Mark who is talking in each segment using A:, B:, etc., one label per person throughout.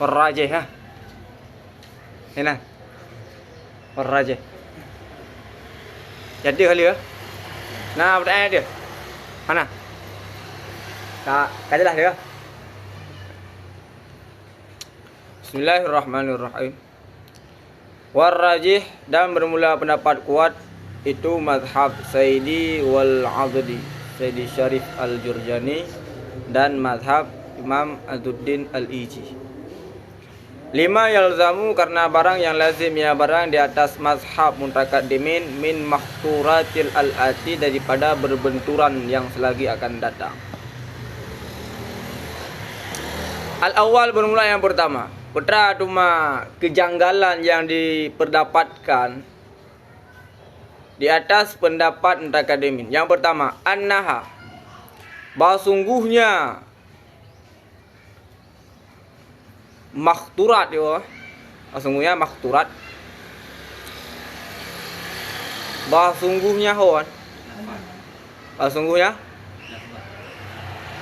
A: Warrajih ha. Ini. Warrajih. Jadi kali ya. Nah, pertanyaan dia. Mana? Kajilah dia. Bismillahirrahmanirrahim. Warrajih, dan bermula pendapat kuat itu mazhab Sayyidi wal Addi, Sayyidi Syarif al-Jurjani, dan mazhab Imam Azuddin al-Iji. 5 yalzamu, karena barang yang lazim ya barang di atas mazhab mutakaddimin min makhturatil al-ati, daripada berbenturan yang selagi akan datang. Al-awwal, bermula yang pertama. Putra cuma kejanggalan yang diperdapatkan di atas pendapat mutakaddimin. Yang pertama, annaha, bahwa sungguhnya makhturat ya. Sungguhnya makhturat. Bahwa sungguhnya hon. Sungguhnya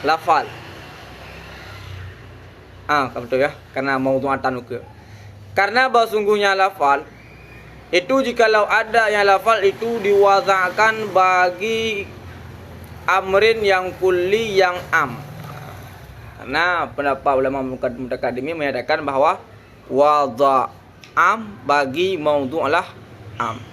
A: lafal. Betul ya, karena maudu'atan ukur. Karena bahwa sungguhnya lafal itu, jikalau ada yang lafal itu diwazakan bagi amrin yang kulli yang am. Karena pendapat ulama mutakaddimin menyatakan bahwa wadha am bagi maudu'lah am.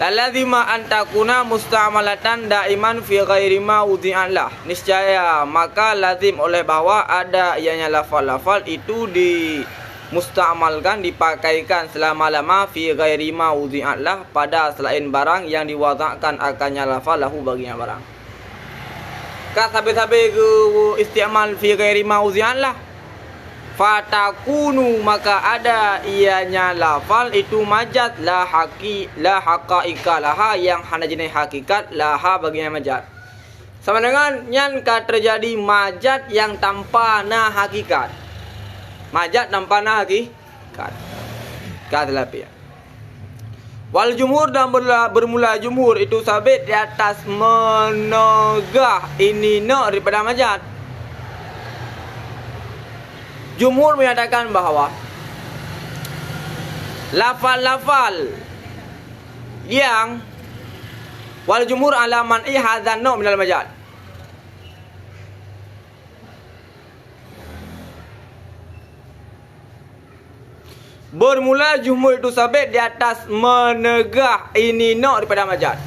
A: Lazima antakuna musta'malatan daiman fi ghairi ma wudi'alah. Niscaya maka lazim oleh bahwa ada ianya lafal-lafal itu dimusta'malkan, dipakaikan selama-lama fi ghairi ma wudi'alah, pada selain barang yang diwazakan akannya lafal lahu baginya barang. Ka sabe-sabe ke isti'mal fi ghairi ma wudi'alah, fatakunu, maka ada ianya lafal itu majaz la haqa'iqa laha, yang hanya jenis hakikat laha baginya majaz. Sama dengan yang terjadi majaz yang tanpa na hakikat. Majaz tanpa na hakikat. Kata ya. Wal jumhur, dan bermula jumhur itu sabit di atas menegah ini no daripada majaz. Jumhur menyatakan bahawa lafal-lafal yang wal jumhur ala man'i hadzan naw' minal majaz. Bermula jumhur itu sabit di atas menegah ini naw' daripada majaz.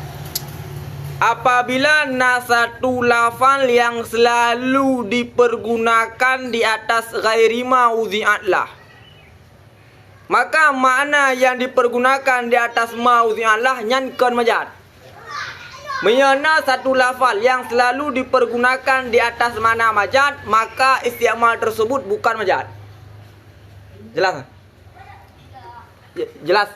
A: Apabila satu lafal yang selalu dipergunakan di atas ghairi ma wudi'atlah, maka makna yang dipergunakan di atas ma wudi'atlah nyankan majaz. Menyana satu lafal yang selalu dipergunakan di atas makna majaz, maka isti'mal tersebut bukan majaz. Jelas? Jelas?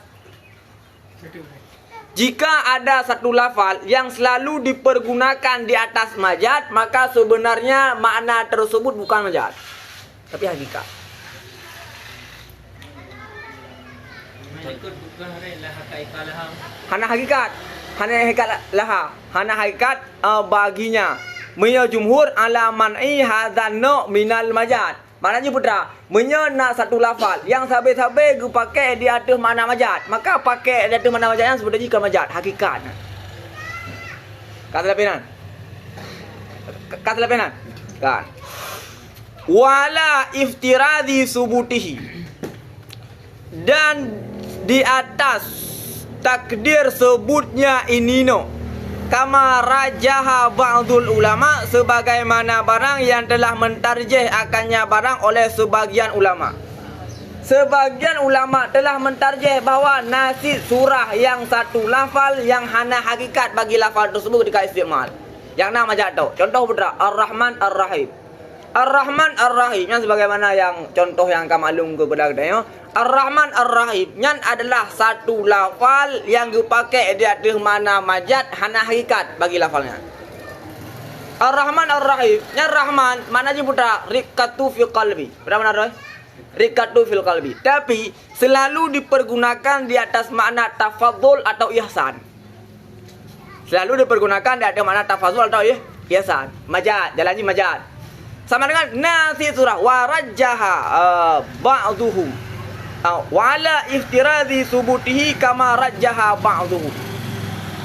A: Jika ada satu lafal yang selalu dipergunakan di atas majaz, maka sebenarnya makna tersebut bukan majaz, tapi hakikat. Hana hakikat, hana hakikat laha, hana hakikat baginya. Menyo jumhur ala man'i hadzan naw' minal majaz. Maknanya putra, menyana satu lafal yang sabe-sabe pakai di atas makna majaz, maka pakai di atas makna majaz yang sebenarnya bukan majaz, hakikat. Kata lapinan. Kata lapinan. Kan. Wala iftiradi subutihi. Dan di atas takdir sebutnya ini no. Kama rajaha ba'dul ulama, sebagaimana barang yang telah mentarjih akannya barang oleh sebagian ulama. Sebagian ulama telah mentarjih bahawa nasi surah yang satu lafal yang hana hakikat bagi lafal tersebut ketika isti'mal. Yang nama jatuh. Contoh putra, Ar-Rahman Ar-Rahim. Ar-Rahman Ar-Rahim yang sebagaimana yang contoh yang kamu maklum kepada kita. Ar-Rahman Ar-Rahim yang adalah satu lafal yang dipakai di atas mana majaz hana hakikat bagi lafalnya. Ar-Rahman Ar-Rahim yang Rahman mana je putra, riqatu fi qalbi. Berapa benar doy? Riqatu fil qalbi. Tapi selalu dipergunakan di atas makna tafadhul atau ihsan. selalu dipergunakan di ada makna tafazul atau ya hiasan. Majad, jalannya majad. Sama dengan nasi surah warajjaha ba'duhum wala iftiradi subutihi kama rajjaha ba'duhum.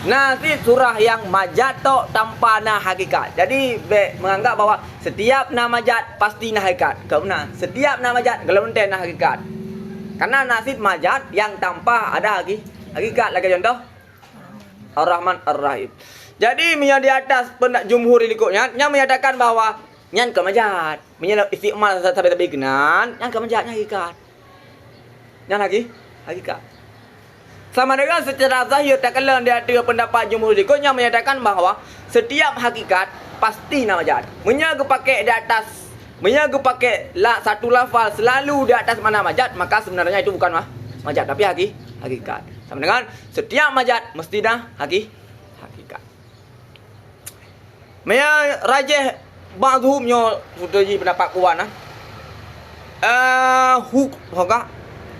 A: Nasi surah yang majad tu tanpa na hakikat. Jadi menganggap bahawa setiap na majad pasti na hakikat. Kerana setiap na majad kalau nanti na hakikat. Karena nasib majad yang tanpa ada hakikat. Lagi contoh Ar-Rahman Ar-Rahim. Jadi di atas pendak jumhur ikutnya yang menyatakan bahawa nyan ke majad, menyelap istiqmal sampai tapi kenan, nyan ke majadnya hakikat. Nyan lagi hakikat. Sama dengan secara zahir tak kala dia ada pendapat jumhur ikutnya menyatakan bahawa setiap hakikat pasti na majad. Menyaga pakai di atas, menyaga pakai satu lafal selalu di atas mana majad, maka sebenarnya itu bukan majad tapi hakikat. Sama dengan setiap majad mesti dah hakikat. Maya rajih ba'dhum nyo futuji pendapat kuat hoka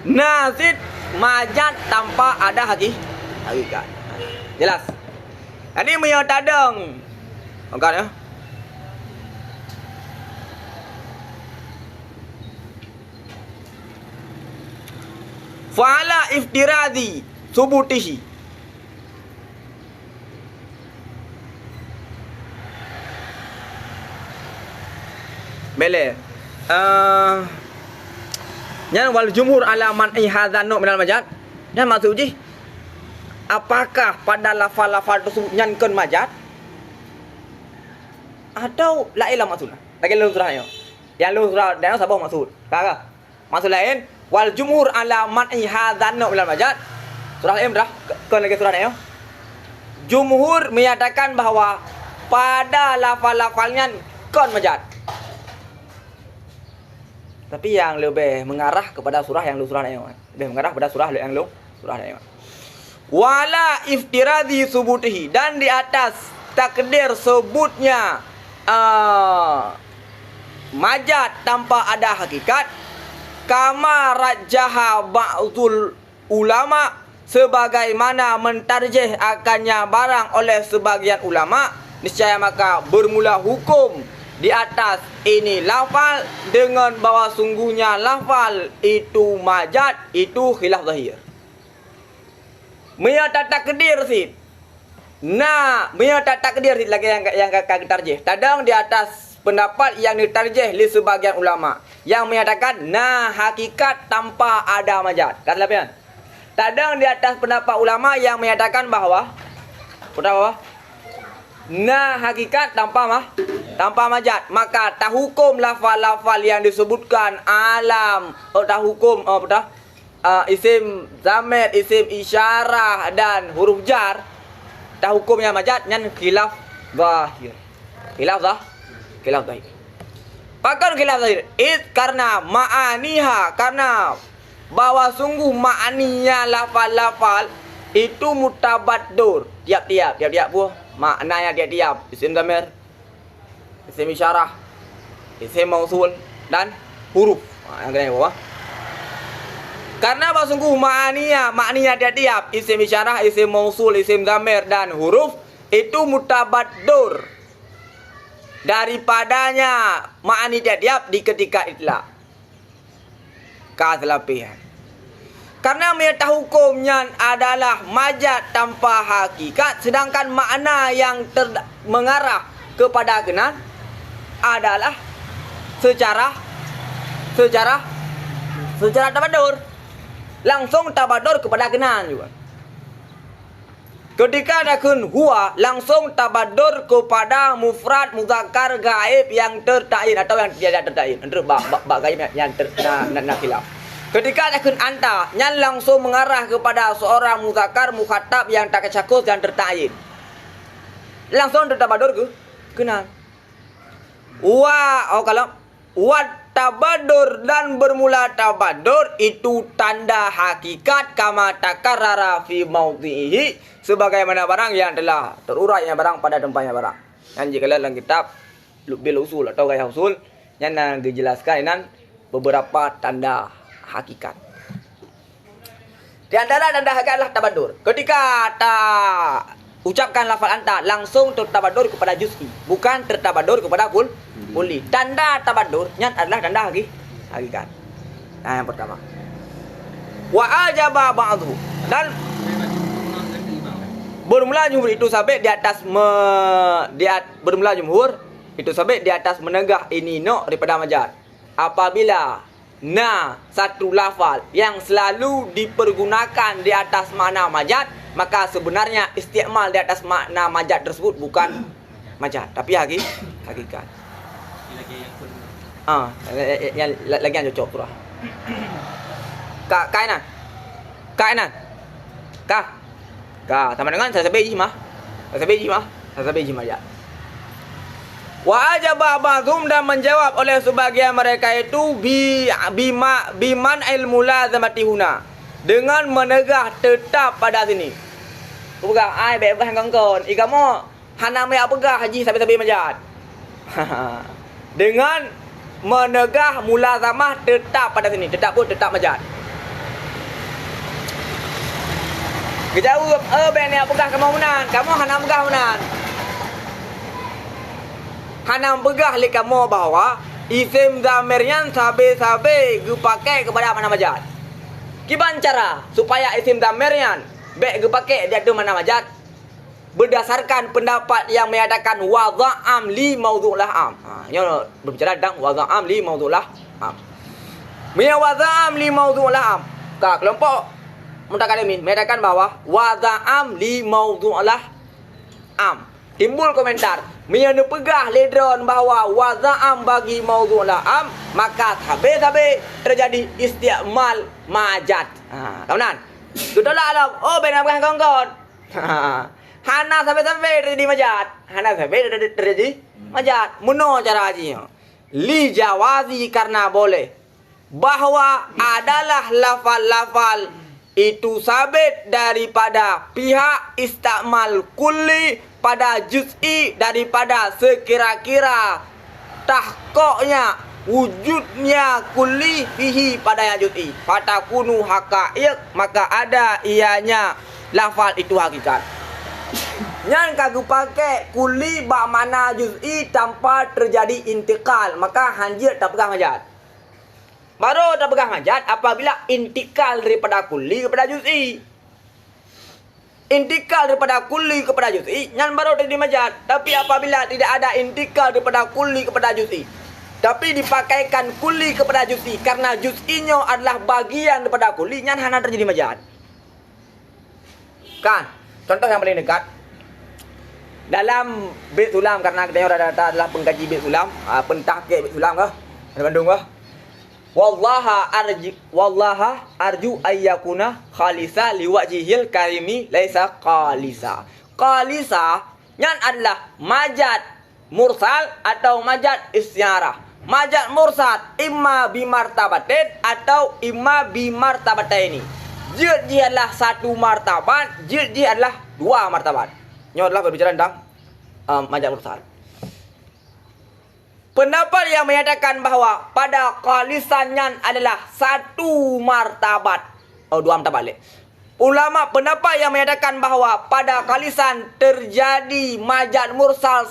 A: nazid majad tanpa ada hakikat. Jelas. Jadi maya tadang hoka ya. Fa'ala iftiradi subutihi. Bele. Yang wal jumhur ala man ihadzanu minal majad. Yang maksud uji. Apakah pada lafal-lafal tersebut nyankan majad? Atau lain lah maksudnya? Lagi lu surah yo. Yang lu surah dan sabah maksud. Kakak. Maksud lain wal jumhur ala man ihadzanu minal majad. Surah lain dah. Kan lagi surah yo. Jumhur menyatakan bahawa pada lafal-lafalnya kon majad. Tapi yang lebih mengarah kepada surah yang lu surah ayat. Lebih mengarah kepada surah yang lu surah ayat. Wala iftiradi subutihi, dan di atas takdir sebutnya majad tanpa ada hakikat, kama rajjaha ba'dul ulama, sebagaimana mentarjih akannya barang oleh sebagian ulama, niscaya maka bermula hukum di atas ini lafal dengan bahawa sungguhnya lafal itu majad, itu khilaf zahir. Menyata takdir sid. Nah, menyata takdir sid lagi yang akan tarjih. Tadang di atas pendapat yang ditarjih oleh sebagian ulama yang menyatakan nah hakikat tanpa ada majad. Kata lapian. Tadang di atas pendapat ulama yang menyatakan bahawa nah hakikat tanpa majad, maka tak hukum lafal-lafal yang disebutkan alam, tak hukum isim zamir, isim isyarah dan huruf jar, tak hukumnya majad nyan khilaf zahir. Khilaf zahir. Pakar khilaf zahir karena ma'aniha, karena bahwa sungguh ma'aninya lafal-lafal itu mutabadur, tiap-tiap buah maknanya tiap-tiap, isim zamir, isim isyarah, isim mausul dan huruf. Yang kena bawah. Karena bahwa sungguh maknanya tiap-tiap, isim isyarah, isim mausul, isim zamir dan huruf itu mutabadur daripadanya makni tiap-tiap di ketika itlaq. Kazlapian. Karena menyata hukumnya adalah majad tanpa hakikat, sedangkan makna yang mengarah kepada kenan adalah secara tabadur. Langsung tabadur kepada kenan juga. Ketika ada kun huwa, langsung tabadur kepada mufrad muzakkar gaib yang tertain atau yang tidak tertain. Untuk bab gaib yang khilaf. Ketika ada kun anta, yang langsung mengarah kepada seorang muzakkar mukhatab yang tak kecakus dan tertain. Langsung tertabadur ke kenan. Wa tabadur dan bermula tabadur itu tanda hakikat kama takarrara fi maudhihi, sebagaimana barang yang telah terurainya barang pada tempatnya barang. Dan jika dalam kitab bil usul atau gaya usul yang dijelaskan dengan beberapa tanda hakikat. Di antara tanda hakikat adalah tabadur. Ketika ucapkan lafal anta langsung tertabadur kepada juz'i, bukan tertabadur kepada kulli. Tanda tabadur nya adalah tanda hakikat. Nah, yang pertama. Wa ajaba ba'dhu, dan bermula jumhur itu sampai di atas bermula jumhur itu sampai di atas menegah ini no daripada majaz. Apabila na satu lafal yang selalu dipergunakan di atas makna majaz, maka sebenarnya isti'mal di atas makna majaz tersebut bukan majaz tapi hakikat. Yang lagi yang cocok surah. Kainan. Sama dengan sasabe ijma. Sasabe ijma ya. Wa ajaba ba'dhum, dan menjawab oleh sebagian mereka itu biman ilmu lazamati huna, dengan menegah tetap pada sini. Pegang ai baik pegang kongkon. Kamu hana me pegang haji sabi-sabi majad. Dengan menegah mulazamah tetap pada sini, tetap majad. Kejauh ben ni apakah kamu menan? Kamu hana megah menan. Hana megah li kamu bahwa isim zamirnya sabe-sabe dipakai kepada mana majaz. Kiban cara supaya isim zamirnya dipakai dia tu mana majaz? Berdasarkan pendapat yang menyatakan wadha'am li maudhu'lah am. Yang berbicara tentang wadha'am li maudhu'lah am. Wadha'am li maudhu'lah am. Kelompok Mutaqaddimin menyatakan bahwa wadha'am li maudhu'lah am. Timbul komentar, menyana pegah ledron bahwa wadha'am bagi maudhu'lah am, maka sabe-sabe terjadi isti'mal majaz. Kawanan. Sudahlah alam. Oh, benar bukan kawan-kawan. Hana sabe-sabe terjadi majaz. Hana sabe terjadi majaz. Muno cara hajinya. Li jawazi, karena boleh. Bahwa adalah lafal-lafal itu sabit daripada pihak isti'mal kulli pada juz'i, daripada sekira-kira tahqiqnya wujudnya kulli fihi pada yang juz'i, fatakunu haqa'iq, maka ada ianya lafal itu hakikat. Yang kagak pakai kulli ba mana juz'i tanpa terjadi intikal, maka hanjir tak pegang majaz. Baru tak pegang majaz apabila intikal daripada kulli kepada juz'i. Intikal daripada kulli kepada juz'i yang baru terjadi majaz. Tapi apabila tidak ada intikal daripada kulli kepada juz'i, tapi dipakaikan kulli kepada juz'i karena juz'inya adalah bagian daripada kulli, yang hana terjadi majaz. Kan? Contoh yang paling dekat dalam bait sulam, karena kita rata-rata adalah pengkaji bait sulam, pentahqiq bait sulam kah? Ada Bandung kah? Wallaha arju ayyakuna khalisa liwajhil karimi laisa qalisa. Qalisa yang adalah majaz mursal atau majaz isyarah. Majaz mursal imma bimartabatin atau imma bimartabataini. Juz adalah satu martabat, juz adalah dua martabat. Ini adalah berbicara tentang majaz mursal. Pendapat yang menyatakan bahawa pada qalisannya adalah satu martabat. Dua martabat. Ulama pendapat yang menyatakan bahawa pada qalisan terjadi majaz mursal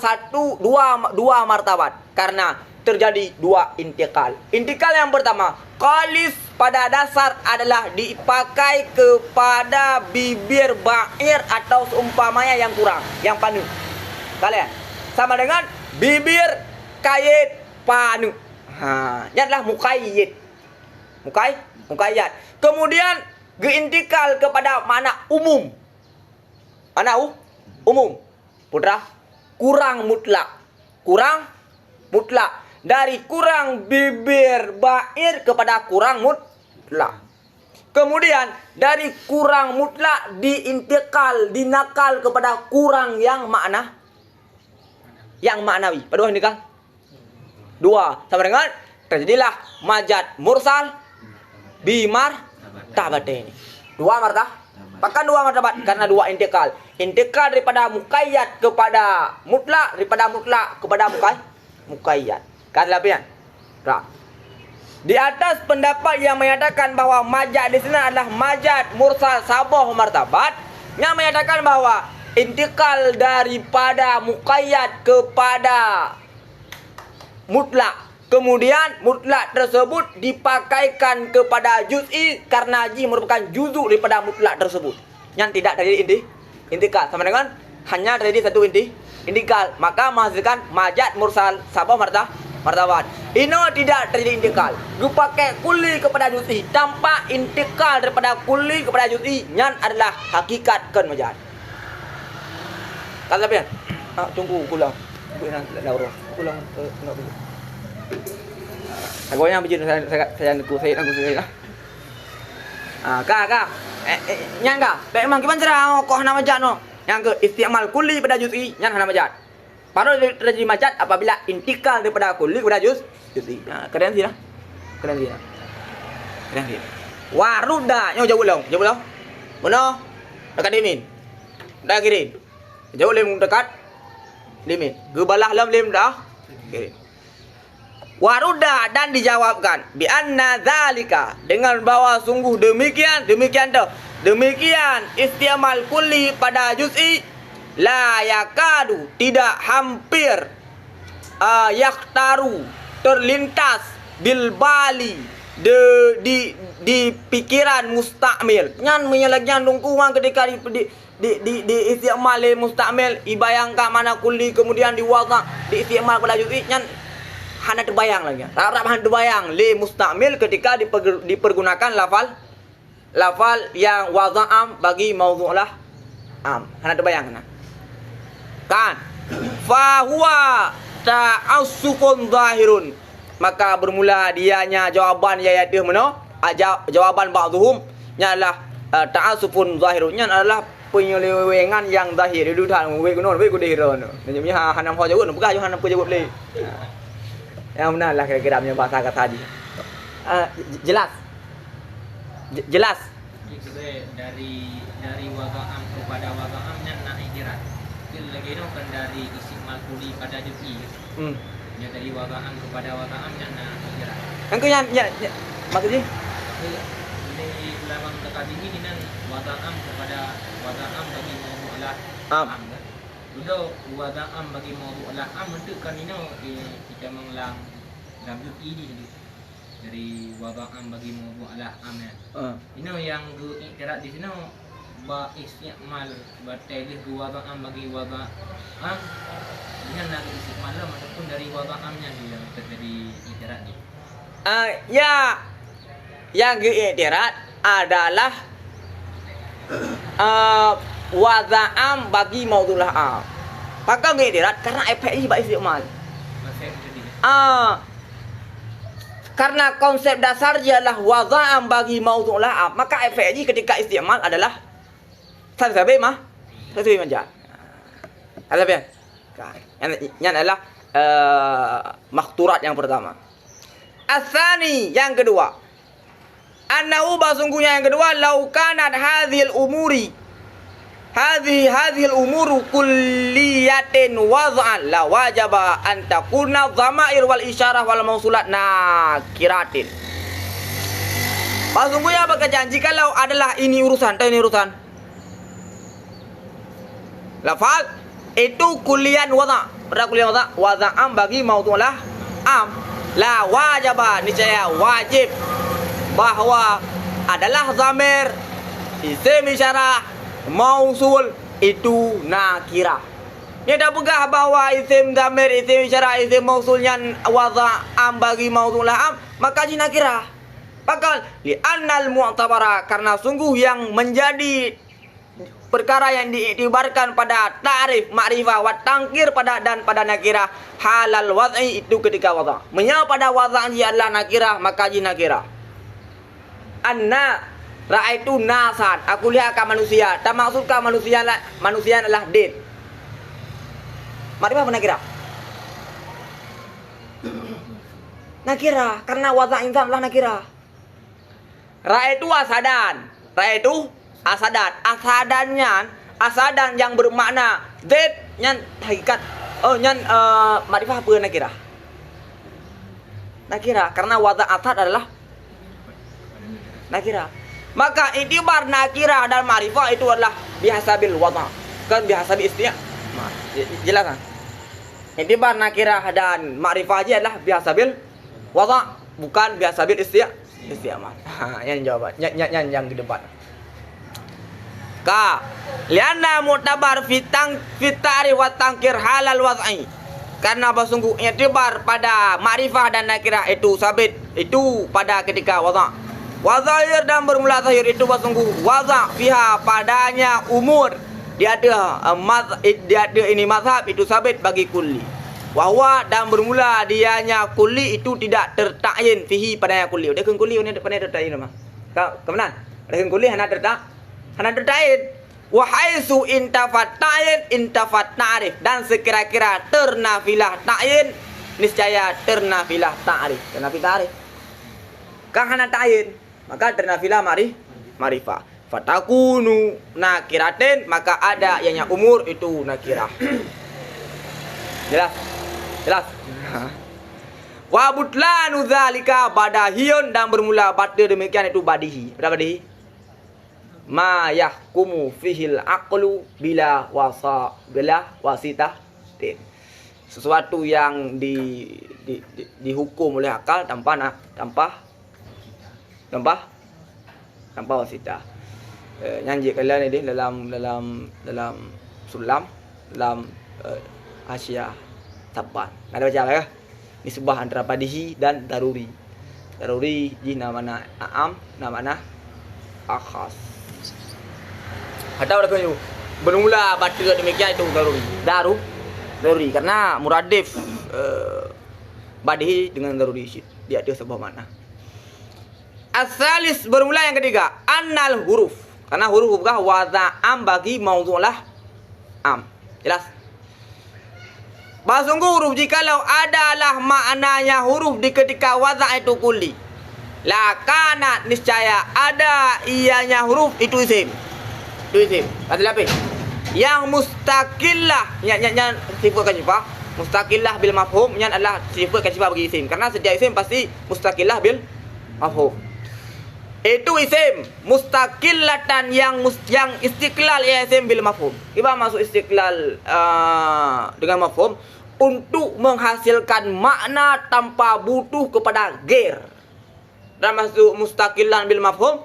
A: dua martabat. Karena terjadi dua intikal. Intikal yang pertama, qalis pada dasar adalah dipakai kepada bibir ba'ir atau seumpamanya yang kurang, yang panu. Kalian sama dengan bibir kayit panu. Ini adalah muqayyid. Muqayyad. Kemudian geintikal kepada makna umum. Makna umum. Putra, kurang mutlak. Kurang mutlak. Dari kurang bibir ba'ir kepada kurang mutlak. Kemudian dari kurang mutlak diintikal, dinakal kepada kurang yang maknawi. Pada ini kan? Dua, sama dengan terjadilah majaz mursal bimartabatain. Dua martabat. Bahkan dua martabat karena dua intikal. Intikal daripada muqayyad kepada mutlak, daripada mutlak kepada muqayyad. Kan lapian? Di atas pendapat yang menyatakan bahawa majaz di sini adalah majaz mursal sabah martabat, yang menyatakan bahawa intikal daripada muqayyad kepada mutlak. Kemudian mutlak tersebut dipakaikan kepada juz'i karena ji merupakan juzuk daripada mutlak tersebut. Yang tidak terjadi intikal. Sama dengan hanya terjadi satu intikal. Maka menghasilkan majaz mursal sabah martabat. Ini tidak terjadi intikal. Dipakai kulli kepada juz'i tanpa intikal daripada kulli kepada juz'i. Yang adalah hakikat kan majaz. Kata pian? Tunggu pulang. Pulang enggak boleh. Aku yang begini saya lah. Kak. Nyang kak. Memang gimana cara kau hana majaz no? Yang ke isti'mal kulli pada juz'i, yang hana majaz. Baru terjadi majaz apabila intikal daripada kulli kepada juz'i. Keren sih lah. Keren sih. Waruda, nyo jauh long. Mana? Dekat dimin. Dah kirim. Jauh lem dekat dimin. Gebalah lem dah. Kirim. Waruda dan dijawabkan bi anna zalika dengan bahwa sungguh demikian isti'mal kulli pada juz'i la yakadu tidak hampir yaktaru terlintas bil bali di pikiran mustakmil nyan menyelagyan dungkuang ketika di isti'mal mustakmil ibayangkan mana kulli kemudian diwaza di isti'mal pada juz'i nyan hana terbayang lagi. Harap hana terbayang li mustakmil ketika dipergunakan lafal yang wadha'am bagi maudhu'lah am. Hana terbayang kan? Fa huwa ta'assufun zahirun. Maka bermula dianya jawaban iaitu mana? Jawaban ba'dhum nya adalah ta'assufun zahirun. Nya adalah penyelewengan yang zahir. Dulu dah we kuno we kudiron. Nya hana mau jawab bukan hana apa jawab le. Yang benar lah kira-kira punya bahasa kata tadi. Jelas. Dari
B: wada'am kepada wada'am yang nak iktirat. Lagi itu kan dari isti'mal kulli pada juz'i. Ya dari wada'am kepada wada'am yang nak iktirat.
A: Engkau yang maksudnya?
B: Di belakang dekat ini kan wada'am kepada wada'am bagi maudhu'lah am. Sudah wada'am bagi maudhu'lah am untuk kan ini kita menglang dalam juz'i ini dari wada'am bagi maudhu'lah am ya. Ini yang iktirat di sini ba isti'mal batalih wada'am bagi wada'am dengan nak isti'mal ataupun dari wada'amnya yang terjadi iktirat ni.
A: Yang iktirat adalah wada'am bagi maudhu'lah am. Maka iktirat karena FPI ba isti'mal. Karena konsep dasar adalah wada'am bagi maudhu'lah am, maka FPI ketika isti'mal adalah sabi majaz. Ada apa? Yang adalah makhturat yang pertama. Asani yang kedua. Annahu basungguhnya yang kedua lau kanat hadhil umuri hadhil umuru kulliyatin wad'an la wajaba an takuna dhamair wal isyarah wal mausulat nakiratin. Basungguhnya pekerjaan jikalau adalah ini urusan lafaz itu kulian wada pada kulian wada'am bagi maudhu'lah am la wajaba niscaya wajib bahwa adalah zamir isim isyarah mausul itu nakirah. Dia dah pegah bahwa isim zamir isim isyarah isim mausulnya wada'am bagi maudhu'lah am maka ji nakirah. Bakal li annal mu'tabara karena sungguh yang menjadi perkara yang diiktibarkan pada ta'rif ma'rifah wa tangkir pada dan pada nakirah halal wad'i itu ketika wadha. Menyapa pada wadha dia adalah nakirah maka ji nakirah. Anna ra'aitu nasan aku lihat akan manusia. Tak maksudkan manusia adalah din. Ma'rifah apa nakirah? Nakirah karena wadha insan adalah nakirah. Ra'aitu asadan yang bermakna zat nyan hakikat makrifah apa nakirah karena wadha asad adalah nakirah maka itibar nakirah dan makrifah itu adalah bihasabil wadha Kan biasa istiak. Jelas kan? I'tibar nakirah dan ma'rifah aja adalah biasa bil wada, bukan biasa bil istiamal. Yang jawaban. Yang di depan. Ka lianna mu'tabar fitari wa tangkir halal wad'i. Karena bersungguh i'tibar pada ma'rifah dan nakirah itu sabit itu pada ketika wada. Wa zahir dan bermula zahir itu bersungguh wada fiha padanya umur. Dia ada ini mazhab itu sabit bagi kulli. Wahwa dan bermula dianya kulli itu tidak tertakyin fihi padanya kulli. Dia kan kulli ini pada tertakyin mah. Kebenar. Dia kan kulli hana tertakyin. Wa haitsu intafat ta'yin intafat ta'rif, dan sekira-kira ternafilah ta'yin niscaya ternafilah ta'rif. Ternafilah ta'rif. Kan hana ta'yin, maka ternafilah ma'rifah. Fatakunu nakiratin, maka ada yang umur itu nakirah. Jelas. Wa butlanu zalika badahiyun, dan bermula batil demikian itu badihi. Berapa badihi? Ma yahkumu fihil aqlu bila wasitah. Sesuatu yang dihukum oleh akal tanpa wasitah. Nyanyi kalian ini dalam sulam dalam Asia Taban. Ada baca ya? Nisbah antara badihi dan daruri. Daruri di namanya am, namanya akhas. Atau ada kayu bermula batil demikian itu daruri karena muradif badihi dengan daruri dia ada sebuah makna. Asalis bermula yang ketiga, annal huruf. Karena huruf bukan wada'am bagi maudhu'lah am. Jelas? Sungguh huruf jikalau adalah maknanya huruf di ketika wada' itu kulli. Lakana niscaya ada ianya huruf itu isim. Itu isim. Kata apa? Yang mustaqillah yang sifat kasifah. Mustaqillah bil mafhum yang adalah sifat kasifah bagi isim. Karena setiap isim pasti mustaqillah bil mafhum. Itu isim mustaqillatan yang istiqlal ya isim bil mafhum. Iba masuk istiqlal dengan mafhum untuk menghasilkan makna tanpa butuh kepada ghair. Dan masuk mustaqillan bil mafhum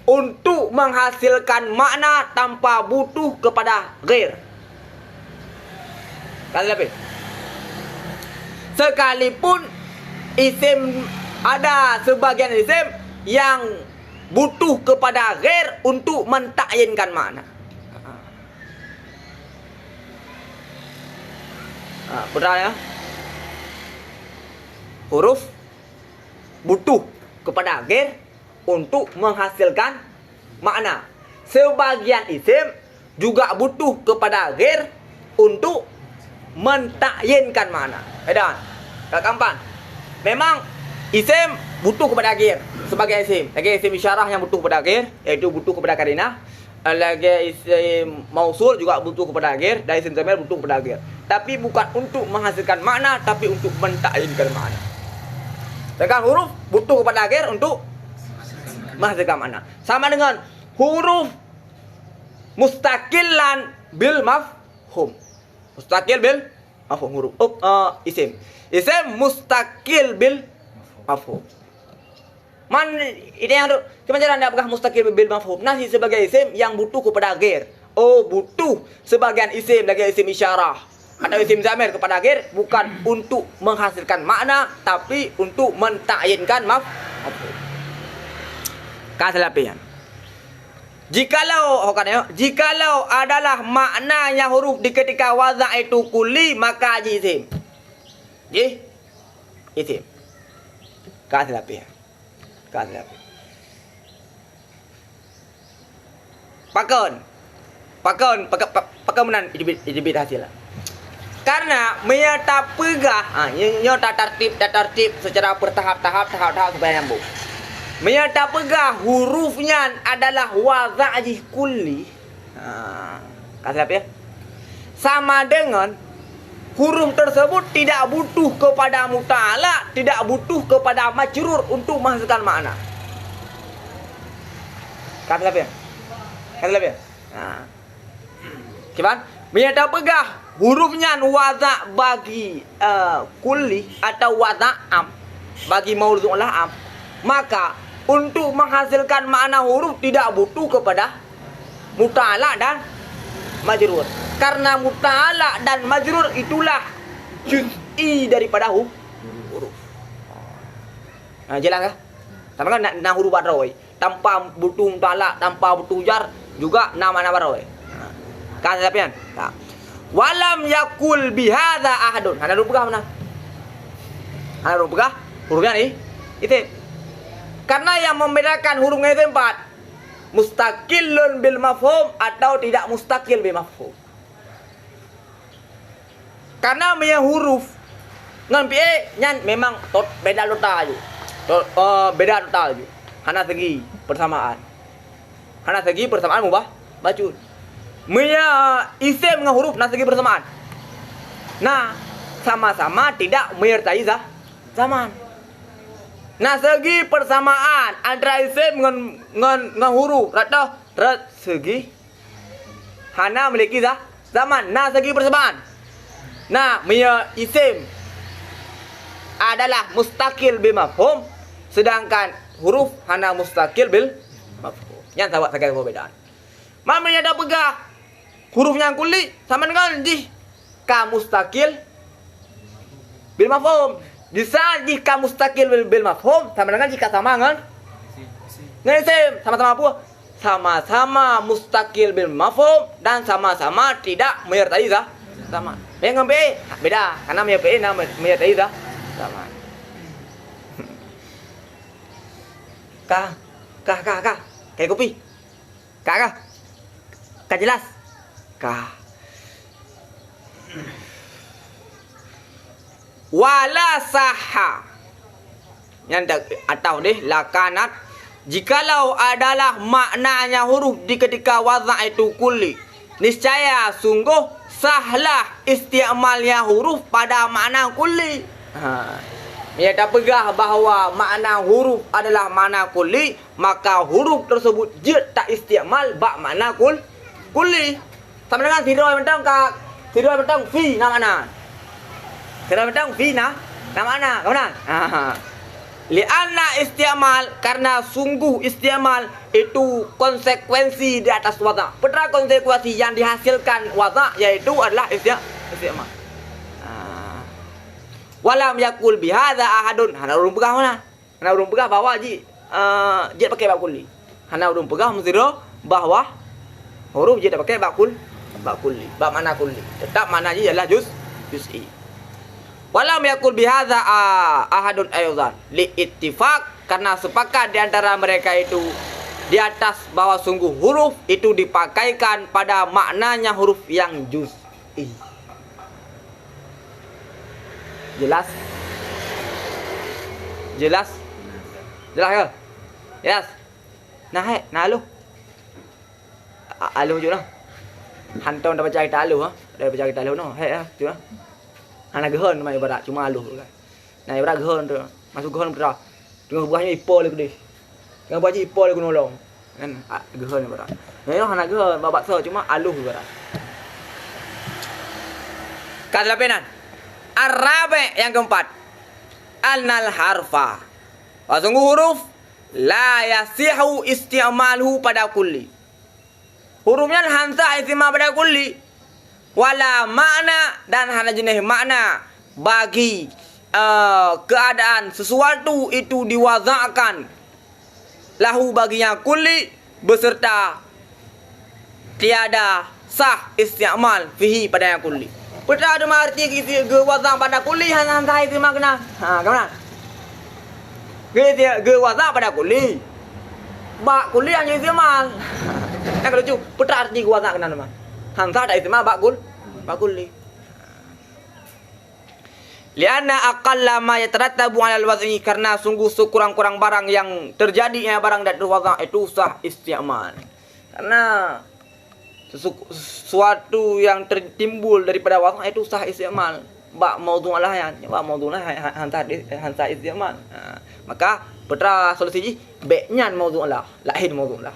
A: untuk menghasilkan makna tanpa butuh kepada ghair. Kata apa? Sekalipun isim ada sebagian isim yang butuh kepada ghair untuk mentakyinkan makna. Benar ya? Huruf butuh kepada ghair untuk menghasilkan makna. Sebagian isim juga butuh kepada ghair untuk mentakyinkan makna. Edan. Kakampan. Memang isim butuh kepada ghair sebagai isim. Lagi isim isyarah yang butuh kepada ghair, yaitu butuh kepada karinah. Lagi isim mausul juga butuh kepada ghair, dan isim zamir butuh kepada ghair. Tapi bukan untuk menghasilkan makna, tapi untuk mentakyinkan makna. Sedangkan huruf butuh kepada ghair untuk menghasilkan makna. Sama dengan huruf mustaqillan bil mafhum. Mustaqil bil mafhum huruf. Isim. Isim mustaqil bil mafhum. Ini yang cuma jalan apakah mustaqil bil mafhum. Nasi sebagai isim yang butuh kepada ghair. Butuh sebagian isim lagi isim isyarah atau isim zamir kepada ghair, bukan untuk menghasilkan makna tapi untuk mentakyinkan mafhum. Kasalapian. Jikalau adalah maknanya huruf di ketika wada' itu kulli, maka isim. Isim. Kasalapian. Pakon menan idibit hasil. Karena menyata pegah, nyata tertib secara bertahap supaya nyambung. Menyata pegah hurufnya adalah wada'ih kulli. Kasih apa ya? Sama dengan huruf tersebut tidak butuh kepada muta'ala, tidak butuh kepada majrur untuk menghasilkan makna. Kasih apa ya? Kiban? Menyata pegah hurufnya waza bagi kulli atau waza am bagi maudhu' am, maka untuk menghasilkan makna huruf tidak butuh kepada muta'ala dan majrur. Karena muta'ala dan majrur itulah juz'i daripada huruf. Nah, jelas kah? Sama kan nak huruf barawai tanpa butuh muta'ala, tanpa butuh jar juga nama-nama barawai. Kan sapian? Tak. Walam yakul bihadza ahadun. Ana huruf pegah mana? Ana huruf pegah hurufnya ni itu. Karena yang membedakan hurufnya itu 4. Mustaqillun bil mafhum atau tidak mustaqil bil mafhum. Karena punya huruf ngan PE nyan memang beda total aja. Beda total aja. Hana segi persamaan. Hana segi persamaan mubah bacun. Punya isim dengan huruf nah segi persamaan. Nah, sama-sama tidak menyertai zaman. Nah, segi persamaan antara isim dengan huruf rata segi hana memiliki zaman. Nah, segi persamaan. Nah, punya isim adalah mustaqil bil mafhum, sedangkan huruf hana mustaqil bil mafhum. Yang sahabat sekali perbedaan. Mamanya ada pegah hurufnya kulli sama dengan jika mustaqil bil mafhum. Bisa jika mustaqil bil mafhum sama dengan jika sama dengan isim. Sama-sama apa? Sama-sama mustaqil bil mafhum dan sama-sama tidak menyertai zaman. Yang PE beda karena PE menyertai zaman. Kah. Kayak kopi. Kah. Kah jelas. Kah. Wala saha. Yang atau deh lakanat jikalau adalah maknanya huruf di ketika waza itu kulli, niscaya sungguh sahlah isti'malnya huruf pada makna kulli. Ya dah pegah bahawa makna huruf adalah makna kulli, maka huruf tersebut je tak isti'mal bak makna kulli. Sama dengan tidur mentang fi na makna. Tidur mentang fi na makna. Kawan? Lianna isti'mal karena sungguh isti'mal itu konsekuensi di atas waza. Petra konsekuensi yang dihasilkan waza yaitu adalah isti'mal. Walam yakul bihadza ahadun. Hana urung pegah mana? Hana urung pegah bahawa ji pakai bab kulli. Hana urung pegah muziro bahwa huruf ji pakai bab kulli. Bab mana kulli. Tetap mana ji adalah juz'i. Walam yakul bihadza ahadun aydan li ittifaq karena sepakat di antara mereka itu di atas bahwa sungguh huruf itu dipakaikan pada maknanya huruf yang juz'i. Jelas? Jelas ke? Jelas. Nah alu. Alu je lah. Hantar dah baca kita alu ha. Dah baca kita alu no. Tu lah. Anak gehon mai barat cuma alu kan. Nah barat gehon tu. Masuk gehon betul. Tengah buahnya ipol lagi deh. Tengah buahnya ipol lagi nolong. Kan gehon barat. Nah anak gehon babak so cuma alu barat. Kalapenan. Arabe yang keempat. Annal harfa. Sungguh huruf la yasihu isti'maluhu pada kulli. Hurufnya hamzah isti'mal pada kulli. Wala makna dan hana jenis makna bagi keadaan sesuatu itu diwazakan lahu baginya kulli beserta tiada sah isti'mal fihi pada yang kulli. Petra ada arti ke wazang pada kulli hamzah itu makna. Kawan. Ke wazang pada kulli. Bak kulli hanya isti'mal. Nak lucu. Petra arti ke wazang kena nama. Hamzah tak isti'mal bak kulli. Lianna aqalla ma yatarattabu 'ala al-waz'i karena sungguh sekurang-kurang barang yang terjadi barang dari wazang itu sah isti'mal. Karena sesuatu yang tertimbul daripada wazang itu sah isti'mal. Bak maudhu' lah yang bak maudhu' lah hantar isti'mal. Maka petra solusi ji beknya maudhu' lah, lain maudhu' lah.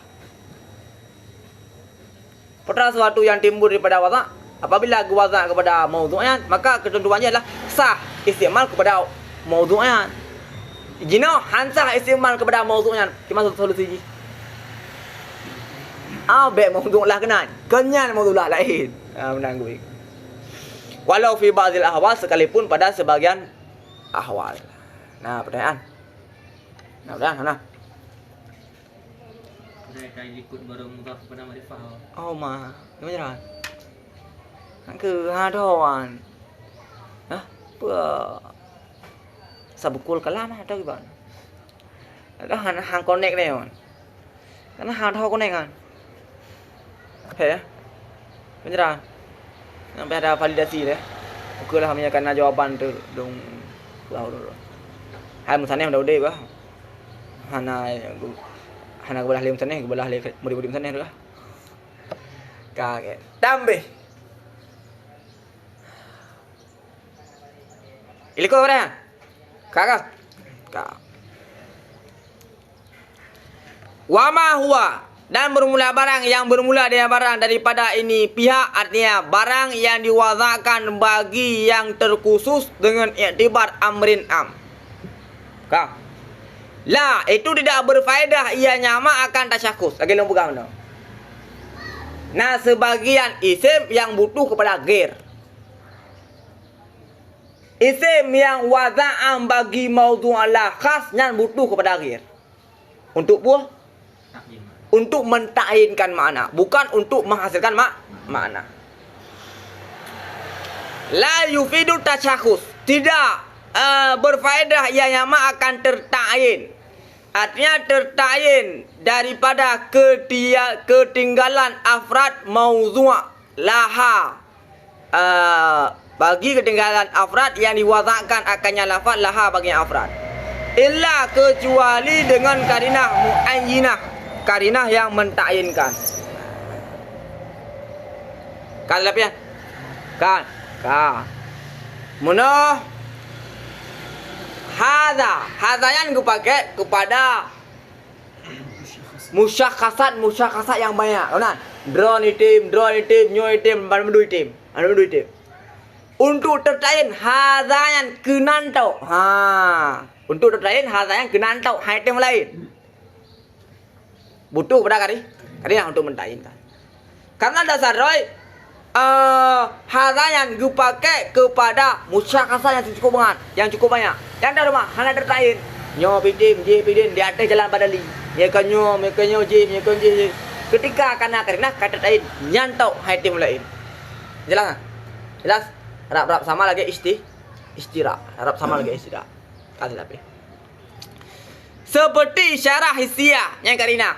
A: Perkara sesuatu yang timbul daripada wazak, apabila wazak kepada maudhu'nya, maka ketentuannya adalah sah istimal kepada maudhu'nya. Jino hansah istimal kepada maudhu'nya. Gimana solusi? Baik maudhu' lah kenyan maudhu' lah lain. Menanggui. Walau fi ba'dil ahwal, sekalipun pada sebagian ahwal. Nah, pertanyaan. Nah.
B: Mereka ikut baru mudhaf kepada ma'rifah.
A: Gimana? Kehaduan. Apa? Sabukul kalam atau gimana? Ada hang connect ni kan. Karena hang tahu connect kan. Ya. Beneran. Sampai ada validasi deh. Okeylah menyakan jawapan tu dong. Tahu. Hai musane udah bah. Hana kebelah lim sana, kebelah murid-murid sana tu lah. Kaget. Tambah. Iliko berapa? Kakak. Wama huwa, dan bermula barang yang bermula dengan barang daripada ini pihak, artinya barang yang diwazakan bagi yang terkhusus dengan iktibar amrin am. La, itu tidak berfaedah, ia nyama akan tasyakhus. Lagi belum pegang no. Nah, sebagian isim yang butuh kepada ghair. Isim yang waza'am bagi maudhu'alah khas yang butuh kepada ghair. Untuk buah? Untuk menta'yinkan makna, bukan untuk menghasilkan makna. La yufidu tasyakhus, tidak berfaedah, ia nyama akan terta'yin. Artinya tertayin daripada ketinggalan afrad maudhu' laha. Bagi ketinggalan afrad yang diwazakkan akannya lafaz laha bagi afrad. Illa kecuali dengan karinah muayyinah, karinah yang mentayinkan. Kan lebih kan. Munah Hadza yang dipakai kepada musyakhasat yang banyak. Kan? Drone item, new item, bandu item. Untuk tertain hadza yang kenantau. Untuk tertain hadza yang kenantau item lain. Butuh pada kari untuk mentayinkan. Karena dasar roy hadza yang dipakai kepada musyakhasat yang cukup banyak. Yang dah rumah, hana tertain. Nyo pidim, di atas jalan badali. Mekanyo, J. Ketika karena kata tertain, nyantau item lain. Jelas? Harap sama lagi istira. Harap sama lagi istira. Kasih lebih. Seperti isyarah hissiyah yang karina.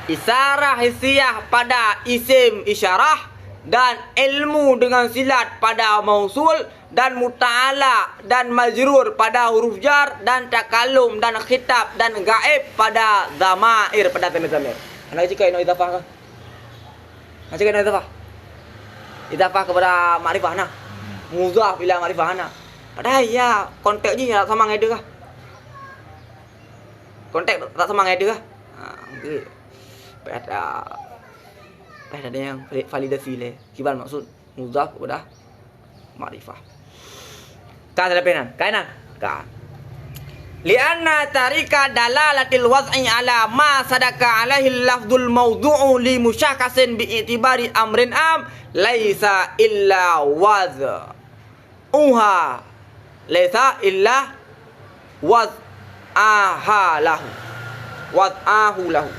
A: Isyarah hissiyah pada isim isyarah dan ilmu dengan silat pada mausul dan muta'ala dan majrur pada huruf jar dan takalum dan khitab dan gaib pada dhamair pada zamir. Anak cakap ino idafah ke? Anak cakap ino idafah. Idafah kepada makrifah nah. Mudhaf ila makrifah nah. Padahal ya kontek je tak sama ngeda kah? Kontek tak sama ngeda kah? Okey. Ada yang validasi le. Kibal maksud mudhaf kepada makrifah. Kan lepenan. Kainan. Kan. Lianna tarika dalalatil wad'i ala ma sadaka alaihi lafdul mawdu'u li musyakhasin bi i'tibari amrin am laisa illa wad'ahu lahu.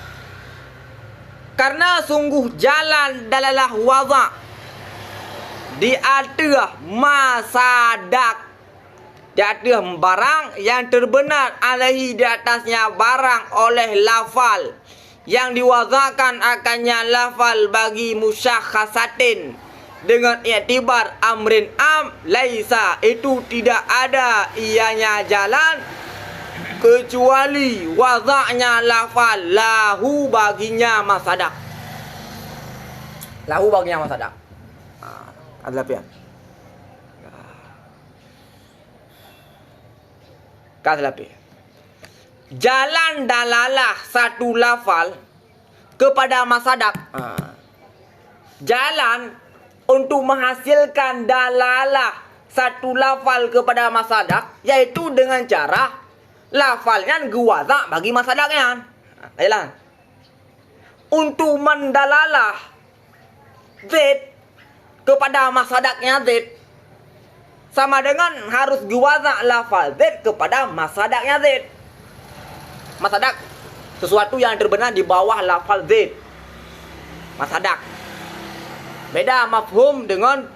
A: Karena sungguh jalan dalalah wadha' di atas masadak, di atas barang yang terbenar alaihi di atasnya barang oleh lafal yang diwazakan akannya lafal bagi musyakhasatin dengan i'tibar amrin am laisa, itu tidak ada ianya jalan kecuali wazaknya lafal lahu baginya masadak. Lahu baginya masadak. Ada apa ya? Kata apa? Jalan dalalah satu lafal kepada masadak. jalan untuk menghasilkan dalalah satu lafal kepada masadak, yaitu dengan cara lafalnya guwaza bagi masadaknya. Jalan untuk mendalalah zid kepada masadaknya zid, sama dengan harus guwaza lafal zid kepada masadaknya zid. Masadak sesuatu yang terbenar di bawah lafal zid. Masadak beda mafhum dengan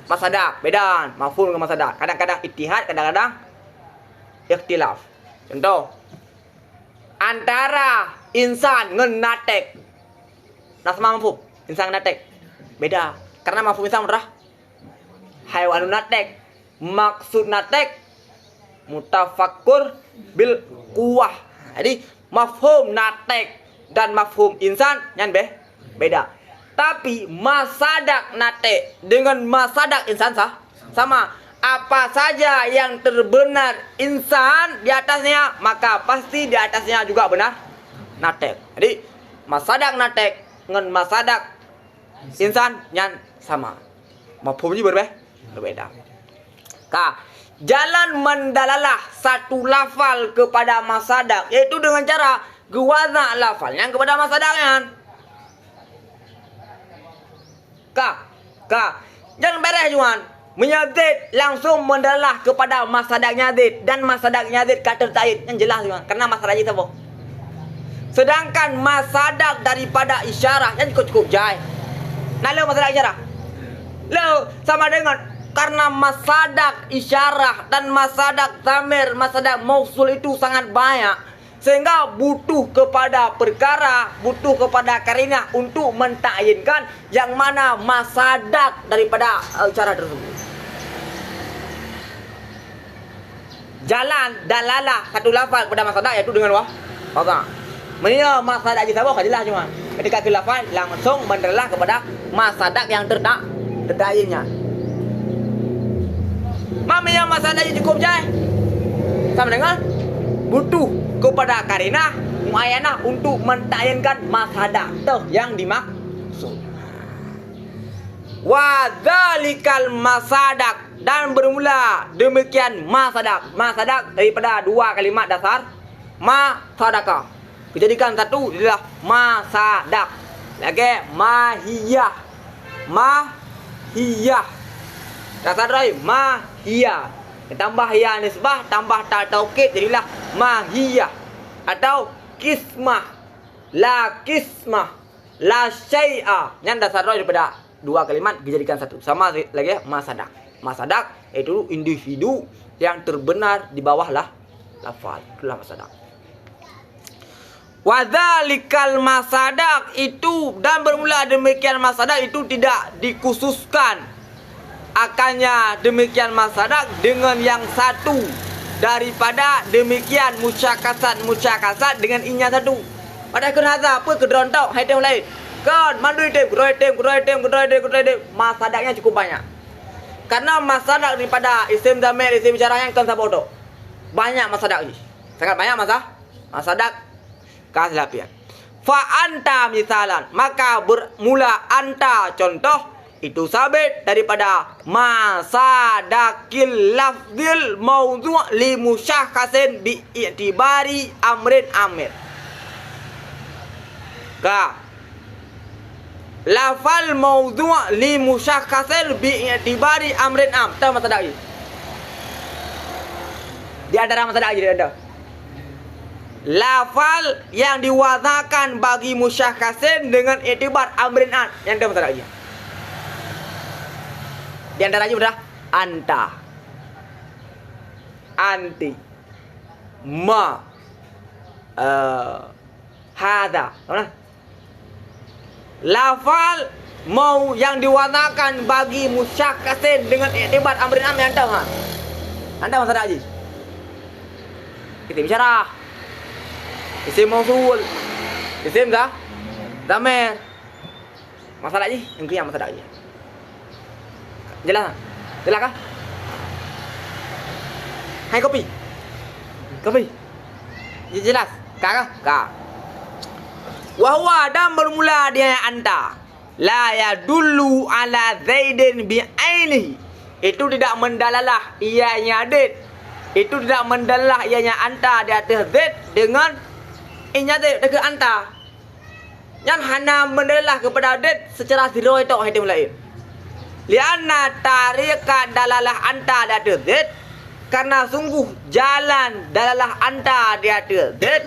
A: masadak, beda mafhum dengan masadak. Kadang-kadang ittihad, kadang-kadang ikhtilaf. Contoh, antara insan dengan natek, nasma mafhum insan natek beda, karena mafhum insan adalah haywanun natek. Maksud natek mutafakkur bil quwah. Jadi mafhum natek dan mafhum insan yang beda. Tapi masadak natek dengan masadak insan sama. Apa saja yang terbenar insan di atasnya, maka pasti di atasnya juga benar natek. Jadi masadak natek dengan masadak insan yang sama. Mafhumnya berbeda. Jalan mendalalah satu lafal kepada masadak, yaitu dengan cara guwaza lafalnya kepada masadaknya. Jangan beres cuman menyazid langsung mendalalah kepada masadaknya zid, dan masadaknya zid kata ta'id yang jelas cuman, karena masadaknya apa? Sedangkan masadak daripada isyarah yang cukup jai. Nah, lo masadak isyarah lo sama dengan, karena masadak isyarah dan masadak zamir, masadak mausul itu sangat banyak, sehingga butuh kepada perkara, butuh kepada karinah untuk mentakyinkan yang mana masadak daripada cara tersebut. Jalan dalalah satu lafaz pada masadak, yaitu dengan wazah. Menina masadak kita apa jelas cuma ketika lafaz langsung mendalalah kepada masadak yang terdayinya. Mamanya masadak cukup jai, sama dengan butuh kepada karinah muayyanah untuk mentakyinkan masadak yang dimaksud. Wadzalikal masadak, dan bermula demikian masadak. Masadak daripada dua kalimat dasar masadaka, dijadikan satu adalah masadak. Lagi mahiyah. Dasar dari mahiyah, tambah ya nisbah, tambah ta taukid, jadilah mahiyah. Atau kismah, la kismah, la syai'a, yang dasar daripada dua kalimat dijadikan satu. Sama lagi masadak. Masadak itu individu yang terbenar di bawah lafal, itulah masadak. Wadzalikal masadak itu, dan bermula demikian masadak itu tidak dikhususkan akannya demikian masadak dengan yang satu daripada demikian musyakasat dengan inya satu. Pada kenapa apa kedrontok hai tem lain kan mandui tem masadaknya cukup banyak, karena masadak daripada isim damir isim isyarah yang kan sabodo banyak masadak ini, sangat banyak masadak kasalapian. Fa anta misalan, maka bermula anta contoh itu sabit daripada masadakil lafzil mawdu' li musyakhasin bi i'tibari amrin amir. Lafal mawdu' li musyakhasin bi i'tibari amrin am. Tahu masadak ini? Di antara masadak ini ada lafal yang diwazakan bagi musyakhasin dengan i'tibar amrin am. Yang tahu masadak ini? Di antaranya udah anta, anti, ma, hada. Lafal mau yang diwarnakan bagi musyakhasin dengan i'tibar amrin am yang tahu kan? Anda masalah aja. Kita bicara isim mausul, isim damir. Masalah aja, yang kiam masalah aja. Jelas kah? Hai kopi. Jelas kah? Wahwa, dan bermula dia anta. la yadullu ala Zaidin bi'ainihi. Itu tidak mendalalah ianya Zaid. Itu tidak mendalalah ianya anta di atas Zaid dengan ianya Zaid dekat anta. Yang hanya mendalalah kepada Zaid secara zero itu hadim lain. Lianna tarika dalalah anta di atas Zaid, karena sungguh jalan dalalah anta di atas Zaid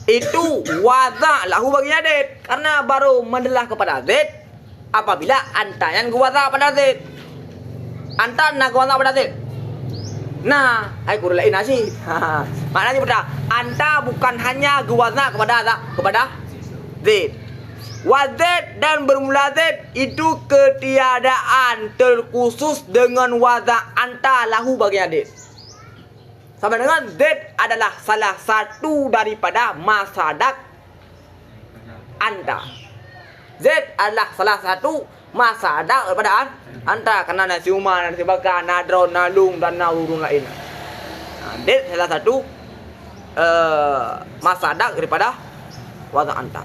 A: itu waza lahu baginya Zaid, karena baru mendalah kepada Zaid apabila anta yang waza pada Zaid. Anta nak waza pada Zaid. Nah, ai kurang lain nasi. Maknanya betul. Anta bukan hanya waza kepada Zaid. Wazid dan bermula Zaid itu ketiadaan terkhusus dengan waza anta lahu bagian Zaid. Sama dengan Zaid adalah salah satu daripada masadak anta. Zaid adalah salah satu masadak daripada anta, karena nasi umar, nasi bakar, nadron, nalung dan naurun lain. Zaid salah satu masadak daripada waza anta.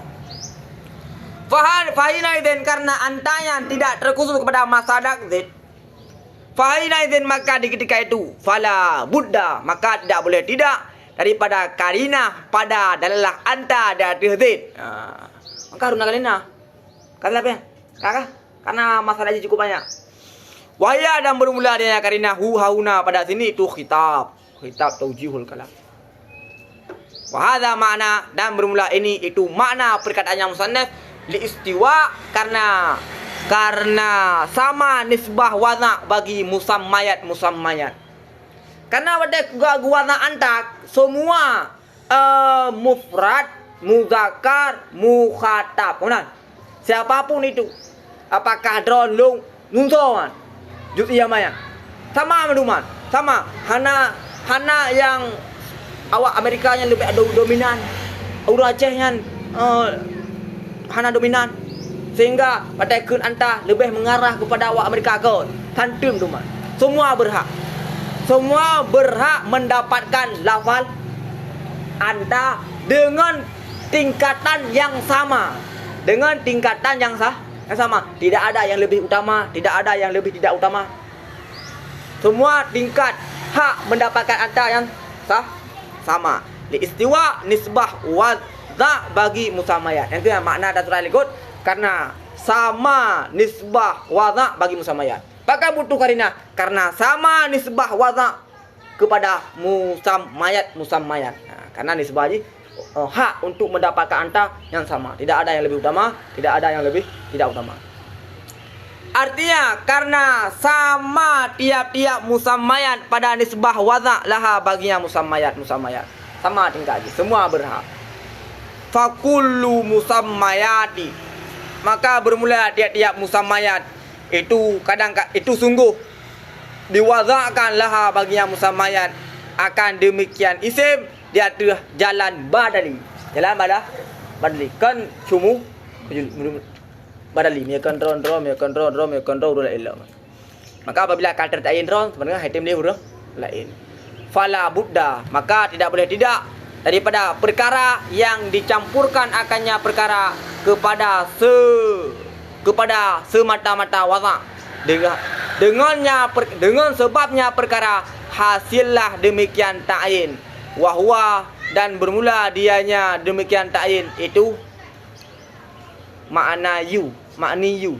A: Fahinaidin, karena anta yang tidak terkhusus kepada masadak Zaid. Fahinaidin, maka di ketika itu fala buddha, maka tidak boleh tidak daripada karina pada dalalah anta dari Zaid. Maka harus karina. Karena apa ya? Karena masalah cukup banyak. Wahya dan bermula dia karina hauna pada sini itu khitab taujihul kalam. Wahada makna dan bermula ini itu makna perkataan yang musannaf li istiwa, karena sama nisbah waza bagi musammayat. Karena pada waza anta semua mufrad, muzakkar, mukhatab. Kemudian siapapun itu, apakah dron, lung, nunsoan, juz'iyah maya, sama menuman, sama hana yang awak Amerika yang lebih dominan, orang Aceh yang hana dominan, sehingga pada kun anta lebih mengarah kepada awak Amerika ke tantum tuman. Semua berhak mendapatkan lafal anta dengan tingkatan yang sama, tidak ada yang lebih utama, tidak ada yang lebih tidak utama. Semua tingkat hak mendapatkan anta yang sama. Li istiwa nisbah waza bagi musamayat. Itu yang makna datul alikut, karena sama nisbah waza bagi musamayat. Maka butuh karina, karena sama nisbah waza kepada musamayat. Nah, karena nisbah ini hak untuk mendapatkan anta yang sama, tidak ada yang lebih utama, tidak ada yang lebih tidak utama. Artinya karena sama tiap-tiap musamayat pada nisbah waza laha baginya musamayat. Sama tingkat, semua berhak. Fakullu musammayati, maka bermula tiap-tiap musammayat itu itu sungguh diwazakan laha baginya musammayat, akan demikian isim di atas jalan badali. Jalan badali kan cumu badali me kontrol ilah. Maka apabila kata ta'yin ron sebenarnya hatim dia huruf lain. Fala buddha, maka tidak boleh tidak daripada perkara yang dicampurkan akannya perkara kepada semata-mata waza, dengan sebabnya perkara hasillah demikian ta'yin. Wahwa, dan bermula dianya demikian ta'yin itu makni yu.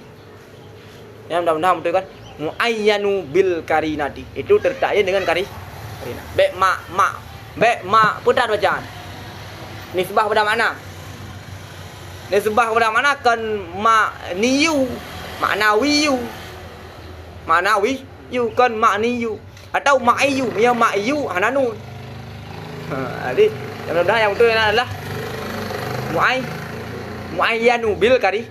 A: Yang mudah-mudahan betul kan? Muayyanu bil karinati, itu tertakyin dengan karina. Be ma putar bacaan. Nisbah pada mana? Nisbah pada mana kan makniyu, maknawiyu kan makniyu atau ma'iyu, ya ma'iyu hananun. Jadi yang betul adalah muayyanu bil kari.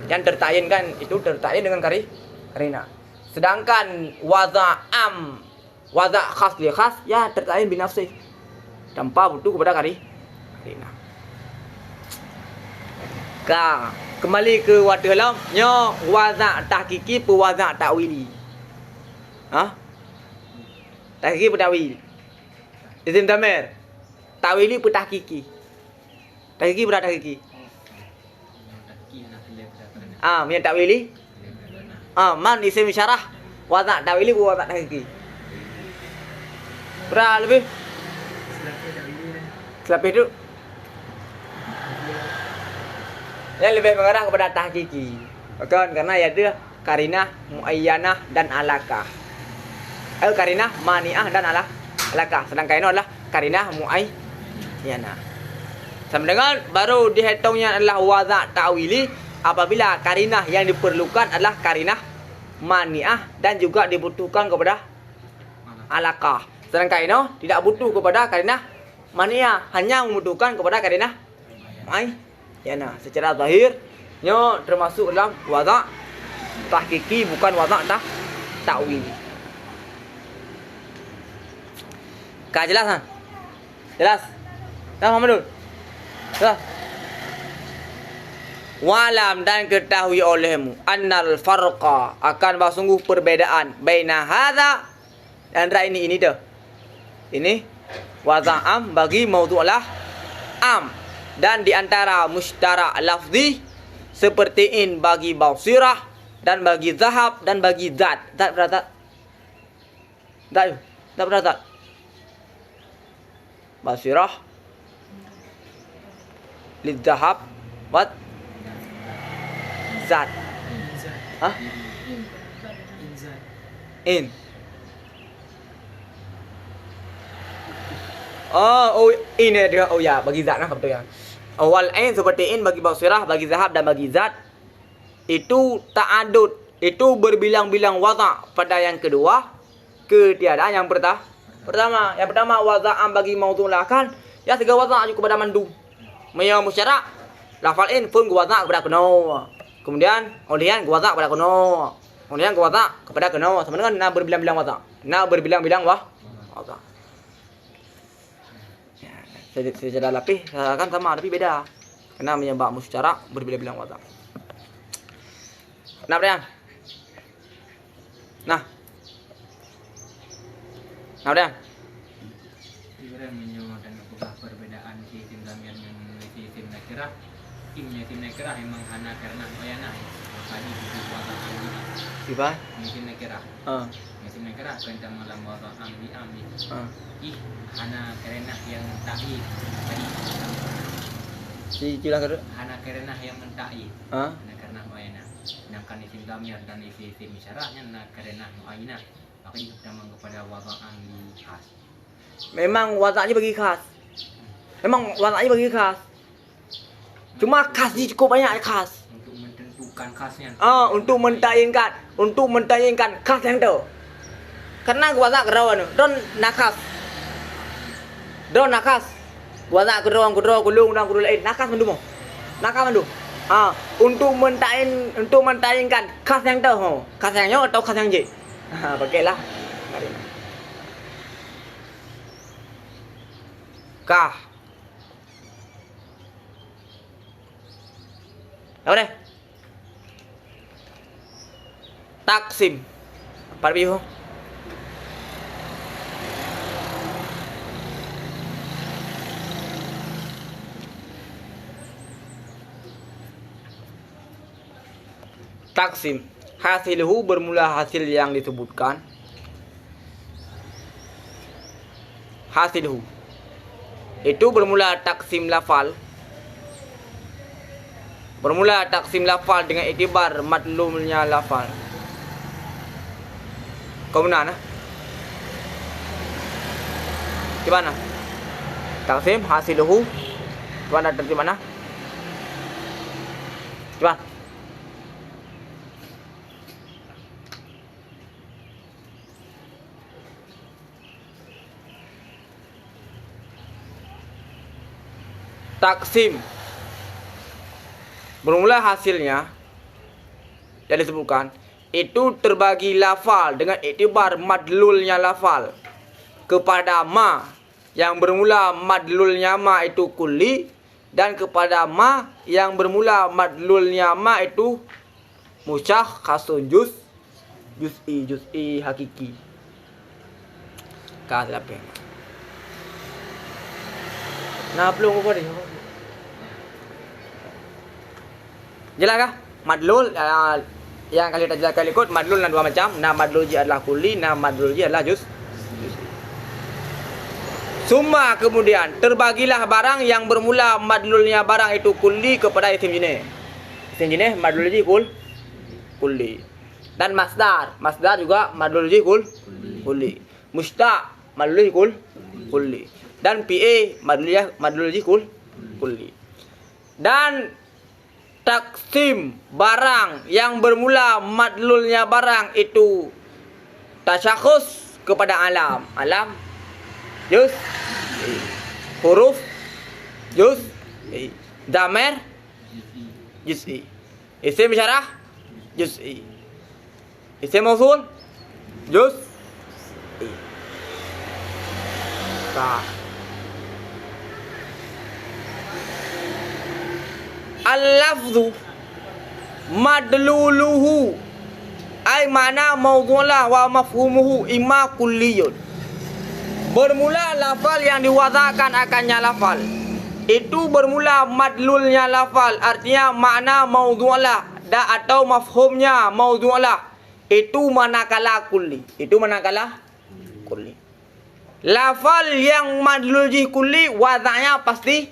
A: Yang tertayin kan itu tertayin dengan karina. Sedangkan waza khas li khas ya tertayin binafsi tanpa butuh kepada karina. Kembali ke wadah lam nya waza tahqiqi pu waza ta'wili. Tahqiqi pu ta'wili. Isim damir. Ta'wili pu tahqiqi. Tahqiqi pu tahqiqi. Yang takwili. Man isim isyarah. Wazak takwili wazak hakiki. Berapa lebih? Selapis itu. Yang lebih mengarah kepada tahqiqi. Bukan karena ya dia karinah, muayyanah dan alaqah. Karinah, mani'ah dan alaqah. Sedangkan ini adalah karinah, muayyanah. Sama dengan baru dihitungnya adalah wazak ta'wili apabila karinah yang diperlukan adalah karinah mani'ah dan juga dibutuhkan kepada alaqah. Sedangkan ini tidak butuh kepada karinah mani'ah, hanya membutuhkan kepada karinah muayyanah. Secara zahirnya termasuk dalam wazak tahqiqi, bukan wazak ta'wili. Jelas kan? Jelas? Dah Muhammadul? Dah. Walam dan ketahui olehmu annal farqa akan bersungguh perbedaan baina hadza dan ini tu. Ini wazak am bagi maudhu'lah am, dan di antara mushtara lafzi seperti in bagi basirah dan bagi zahab dan bagi zat. Zat berapa? Zat berapa? Basirah lidzahab wat zat. Hah? In. Ini dia. Ya, bagi zat lah betul ya. Awal ain seperti in bagi basirah, bagi zahab dan bagi zat. Itu ta'adud, itu berbilang-bilang wazak. Pada yang kedua, ketiadaan yang pertama. Yang pertama waza'am bagi maudhu'lah kan, ya segala wazak juga kepada mandu. Yang musyarak lafal in pun wazak kepada kuno. Kemudian olian wazak kepada kuno. Kemudian wazak kepada kuno. Sama dengan berbilang-bilang wazak. Berbilang-bilang wazak. Secara lapis kan sama tapi beda. Karena menyebab musyarak berbilang-bilang wazak. Kenapa ya? Nah. Kenapa ya?
B: Ibarat menyamakan apakah perbedaan isim zamir yang memiliki isim nakirah. Isim nakirah memang hana karena bayana. Tadi itu wazak amli.
A: Siapa?
B: Isim nakirah. Isim nakirah kencang malam wazak amli. Hana karena yang ta'i.
A: Jelas ke?
B: Hana karena yang menta'i. Hana karena bayana. Sedangkan isim zamir dan isim isyarahnya hana karena muayyinah. Maka itu memang kepada wazak amli khas.
A: Memang wazaknya bagi khas. Cuma khasnya cukup banyak khas.
B: Untuk menentukan khasnya.
A: Untuk mentayinkan khas yang tu. Karena wazak kerawan tu, don nakas. Wazak kerawan kulung dan kulul aid nakas mandu. Untuk mentayinkan khas yang tu, khas yang nyo atau khas yang je. Pakailah. Kah. Apa deh? Taksim. Apa bihu? Taksim. Hasilhu bermula hasil yang disebutkan. Hasilhu itu bermula taksim lafal. Bermula taksim lafal dengan iktibar madlumnya lafal. Kemudian gimana? Taksim hasilhu gimana terjemah mana? Coba. Taksim bermula hasilnya yang disebutkan itu terbagi lafal dengan iktibar madlulnya lafal kepada ma yang bermula madlulnya ma itu kulli dan kepada ma yang bermula madlulnya ma itu musyah khasun juz'i hakiki. Kasilape. Nah, belum apa dia? Jelas kah? madlul yang kali kita jelaskan ikut madlul ada dua macam. Nah madlul ji adalah kulli, nah madlul ji adalah juz. Summa kemudian terbagilah barang yang bermula madlulnya barang itu kulli kepada isim jenis. Isim jenis madlul ji kulli. Dan masdar juga madlul ji kulli. Mustaq madlul ji kulli. Dan PA madlul ji kulli. Dan taksim barang yang bermula madlulnya barang itu tasyakhus kepada alam. Alam juz huruf juz damir juz'i. Isim isyarah juz'i. Isim mausul juz'i. Al-lafzu madluluhu ay mana mawdu'lah wa mafhumuhu imma kulliyun. Bermula lafal yang diwazakan akannya lafal itu bermula madlulnya lafal, artinya makna mawdu'lah atau mafhumnya mawdu'lah itu manakala kulli. Itu manakala kulli. Lafal yang madlul ji kulli wazanya pasti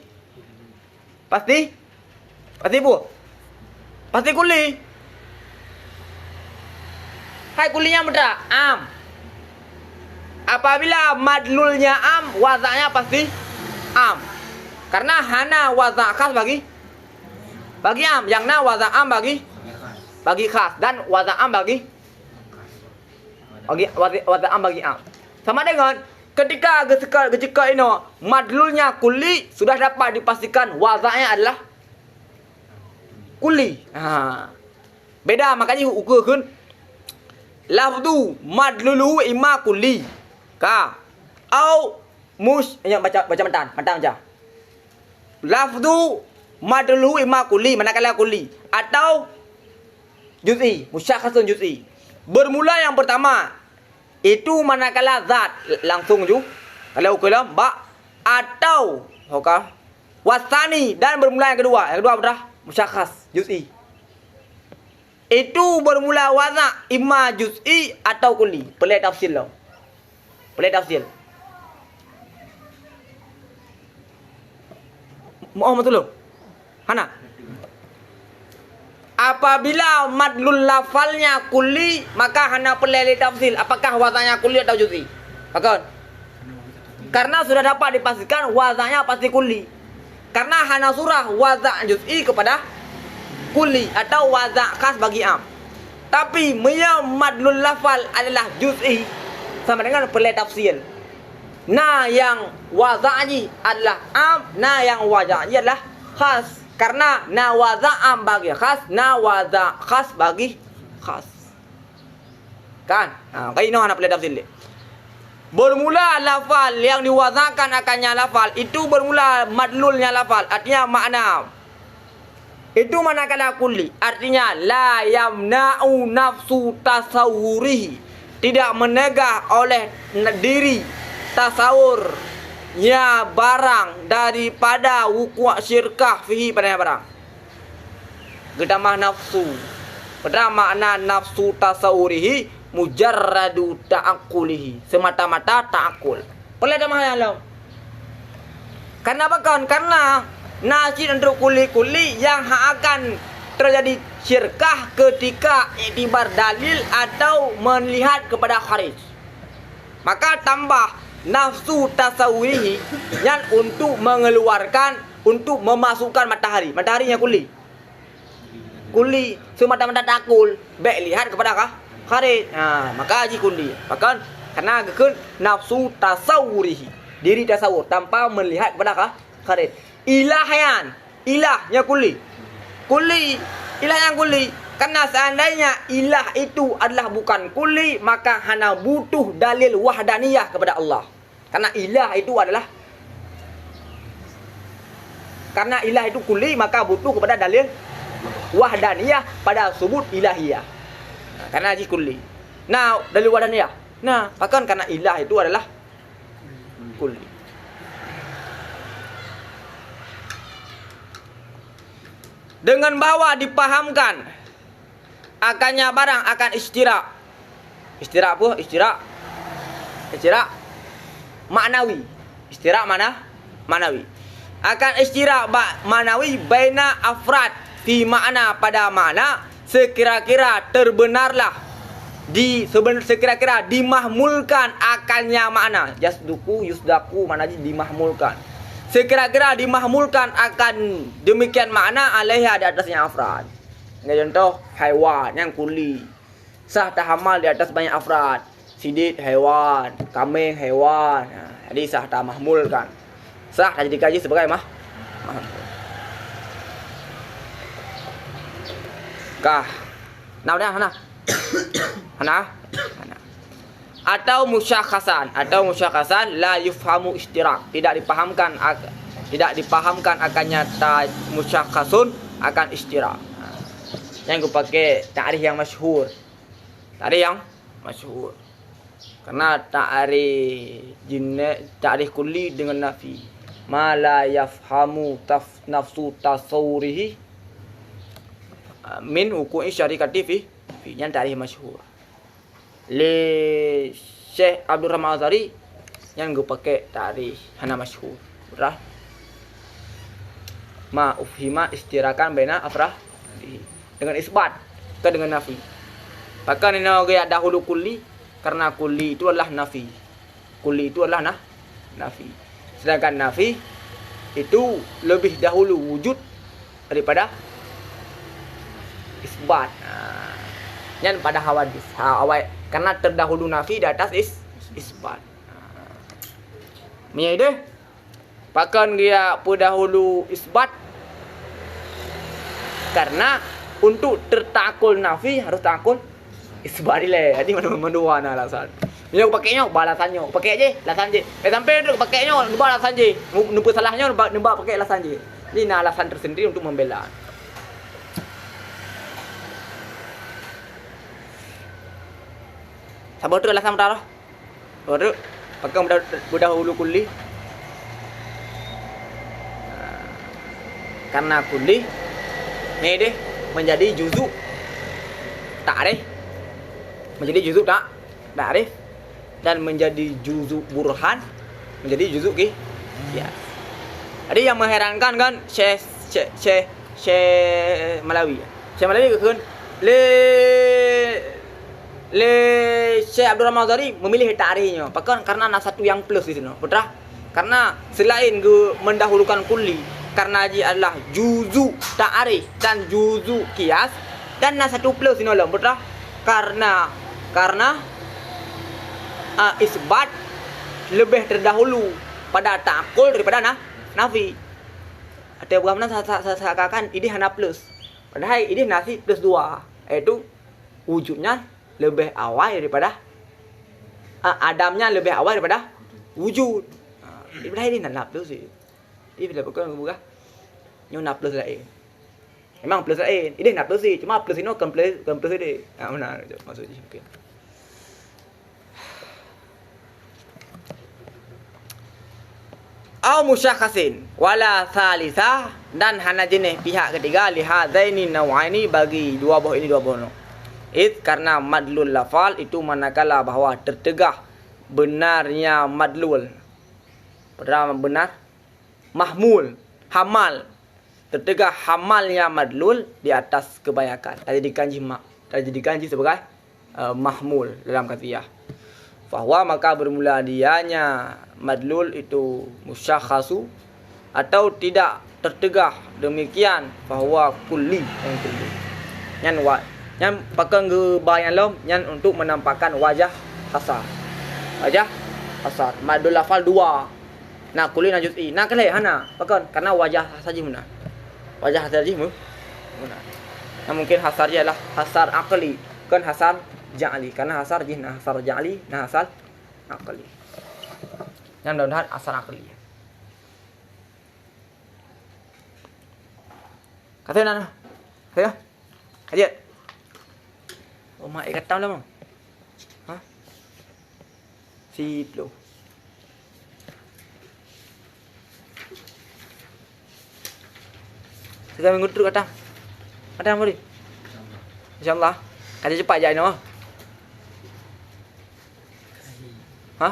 A: bu? Pasti kulli. Hai kullinya mudah, am. Apabila madlulnya am, wazanya pasti am. Karena hana waza khas bagi am, yang na waza am bagi khas, dan waza am bagi waza am bagi am. Sama dengan ketika ini madlulnya kulli sudah dapat dipastikan wazanya adalah kulli. Beda makanya ukurkan lafdu madlulu imma kulli ka au baca mantan aja. Lafdu madlulu imma kulli manakala kulli atau juz'i, musyakhasun juz'i. Bermula yang pertama itu manakala zat langsung ju kalau kalam ba atau wasani, dan bermula yang kedua adalah musyakhas juz'i. Itu bermula waza imma juz'i atau kulli. Pelai tafsir lo. Pelai tafsir. Muhammad dulu. Hana. Apabila madlul lafalnya kulli, maka hana pelai tafsir apakah wazanya kulli atau juz'i. Maka karena sudah dapat dipastikan wazanya pasti kulli. Karena hana surah waza juz'i kepada kulli atau waza khas bagi am. Tapi madlul lafal adalah juz'i sama dengan pelai tafsir. Nah yang waza'nya adalah am, nah yang waza'nya adalah khas. Karena na waza am bagi khas, na waza khas bagi khas. Kan? Kayak ini hana pelai tafsir. Bermula lafal yang diwazakan akannya lafal itu bermula madlulnya lafal, artinya makna itu manakala kulli, artinya la yamna'u nafsu tasawurihi, tidak menegah oleh diri tasawurnya barang daripada wuku' syirkah fihi padanya barang. Gedamah nafsu pada makna nafsu tasawurihi mujarradu ta'akulihi, semata-mata ta'akul. Boleh ada mahal Allah. Karena apa kan? Karena nasib untuk kuli-kuli yang akan terjadi syirkah ketika iktibar dalil atau melihat kepada kharij. Maka tambah nafsu tasawurihi yang untuk mengeluarkan, untuk memasukkan matahari. Mataharinya kuli. Kuli semata-mata ta'akul. Baik lihat kepada kharij. Maka haji kundi. Maka karena nafsu tasawurihi, diri tasawur tanpa melihat kepada kharij. Ilahnya kulli. Ilah yang kulli. Karena seandainya ilah itu adalah bukan kulli, maka hana butuh dalil wahdaniyah kepada Allah. Karena ilah itu adalah, karena ilah itu kulli, maka butuh kepada dalil wahdaniyah pada subut ilahiyah. Karena haji kulli. Nah, dalil wahdaniyah. Nah, bahkan karena ilah itu adalah kulli. Dengan bahwa dipahamkan akannya barang akan istirak. Istirak apa? Istirak maknawi. Istirak mana? Maknawi. Akan istirak maknawi baina afrad fi makna pada makna sekira-kira terbenarlah sekira-kira dimahmulkan akannya makna. Yusdaku mana dimahmulkan. Sekira-kira dimahmulkan akan demikian makna alaiha di atasnya afrad. Ini contoh haiwan yang kuli. Sah tahamal di atas banyak afrad. Sidit haiwan, kambing haiwan. Jadi sah tamahmulkan. Sah tak jadi kaji sebagai kah. Nah, Hana. Atau musyakhasan la yufhamu istirak. Tidak dipahamkan akan nyata musyakhasun akan istirak. Yang gue pakai ta'rif yang masyhur. Karena ta'rif kulli dengan nafi. Ma la yafhamu nafsu tasawurihi min huku'i syarikati fi yang ta'rif masyhur. Le Syekh Abdul Rahman Azhari yang gue pakai ta'rif hana masyhur. Betul? Ma ufhima istirakan baina afrah dengan isbat ke dengan nafi. Bahkan ini gaya dahulu kulli karena kulli itu adalah nafi. Nafi. Sedangkan nafi itu lebih dahulu wujud daripada isbat. Yang pada hawadis. Karena terdahulu nafi di atas isbat. Punya ide? Bahkan dia pendahulu isbat karena untuk tertakul nafi harus takul isbat ile. Jadi mana alasan. Dia pakainya balasannya. Pakai aje alasan je. Sampai tu pakainya nuba alasan je. Nuba salahnya nuba pakai alasan je. Ini alasan tersendiri untuk membela. Sabar tu alasan berapa? Baru pakai budak hulu kulli. Karena kulli ni deh menjadi juzuk ta'rif, menjadi juzuk ta'rif dan menjadi juzuk burhan, menjadi juzuk qiyas. Jadi yang mengherankan kan Syekh Malawi. Syekh Malawi kan le Syekh Abdul Rahman Azhari memilih ta'rifnya. Bahkan karena ada satu yang plus di sini. Betul? Karena selain mendahulukan kulli, karena dia adalah juzu ta'rif dan juzu qiyas dan ada satu plus ini loh, betul? Karena isbat lebih terdahulu pada ta'qul daripada nafi. Ada bukan seakan ini hanya plus. Padahal ini nafi plus 2. Yaitu wujudnya lebih awal daripada adamnya lebih awal daripada wujud. Padahal ini nak plus sih. Ini bila bukan nyo nak plus lain. Memang plus lain. Ini nak plus sih. Cuma plus ini kan plus ini. Benar maksudnya. Okey. Au musyakhasin wala thalitha dan hana jenis pihak ketiga lihadaini nawaini bagi dua buah ini dua buah. Karena madlul lafal itu manakala bahawa tertegah benarnya madlul. Benar mahmul, hamal. Tertegah hamalnya madlul di atas kebanyakan. Dijadikan sebagai mahmul dalam kafiah. Fahuwa maka bermula dianya madlul itu musyakhasu atau tidak tertegah demikian fahuwa kulli yang kulli. Yang pakai bayang lom yang untuk menampakkan wajah hasar. Wajah hasar. Madlul lafal 2. Nak kulli na juz'i. Nak kelih hana. Pakai karena wajah saja mana. Wajah hasar saja mana. Nah, mungkin hasarnya adalah hasar aqli, bukan hasar ja'li. Karena hasar jih nah hasar ja'li, nah hasar aqli. Yang mudah-mudahan hasar aqli. Katanya mana? Saya? Kajian. Oh, mak kata lah, Bang. Ha? Si Plo. Kita minggu terus kata. Ada yang beri? InsyaAllah. Kata cepat je Aino. Ha?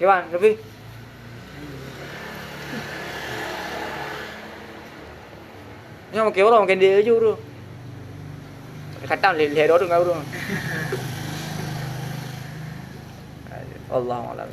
A: Gimana? Lebih? Ni makan orang makan dia je bro. Khatam lihat orang kau bro. Allah Allah.